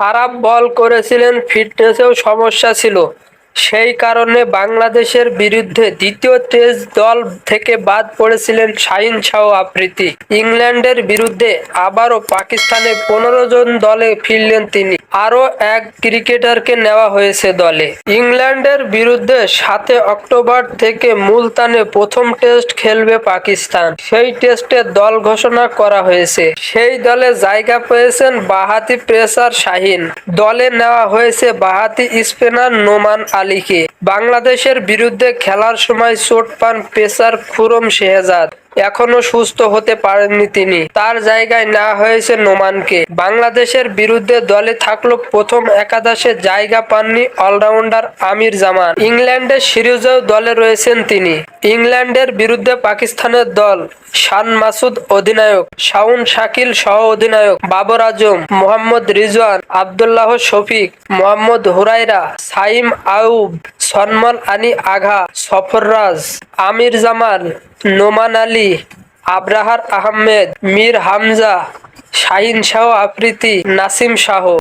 খারাপ বল করেছিলেন, ফিটনেসেও সমস্যা ছিল। সেই কারণে বাংলাদেশের বিরুদ্ধে দ্বিতীয় টেস্ট দল থেকে বাদ পড়েছিলেন শাহীন শাহ আফ্রিদি। ইংল্যান্ডের বিরুদ্ধে আবারও পাকিস্তানে 15 জন দলে ফিরলেন তিনি। আরও এক ক্রিকেটারকে নেওয়া হয়েছে দলে। ইংল্যান্ডের বিরুদ্ধে 7 অক্টোবর থেকে মুলতানে প্রথম টেস্ট খেলবে পাকিস্তান। সেই টেস্টের দল ঘোষণা করা হয়েছে। সেই দলে জায়গা পেয়েছেন বাঁহাতি পেসার শাহীন। দলে নেওয়া হয়েছে বাঁহাতি স্পিনার নোমান আলীকে। বাংলাদেশের বিরুদ্ধে খেলার সময় চোট পান পেসার খুরম শেহজাদ। এখনো সুস্থ হতে পারেননি তিনি। তার জায়গায় নেওয়া হয়েছে নোমানকে। বাংলাদেশের বিরুদ্ধে দলে থাকলেও প্রথম একাদশে জায়গা পাননি অলরাউন্ডার আমির জামান। ইংল্যান্ডের সিরিজেও দলে রয়েছেন তিনি। ইংল্যান্ডের বিরুদ্ধে পাকিস্তানের দল শান মাসুদ অধিনায়ক, শাওন শাকিল সহ অধিনায়ক, বাবর আজম, মোহাম্মদ রিজওয়ান, আব্দুল্লাহ শফিক, মোহাম্মদ হুরায়রা, সাইম আউব, সনমল আলী আগা, সফররাজ, আমির জামান, নোমান আলী, আবরার আহমেদ, মীর হামজা, শাহীন শাহ আফ্রিদি, নাসিম শাহ।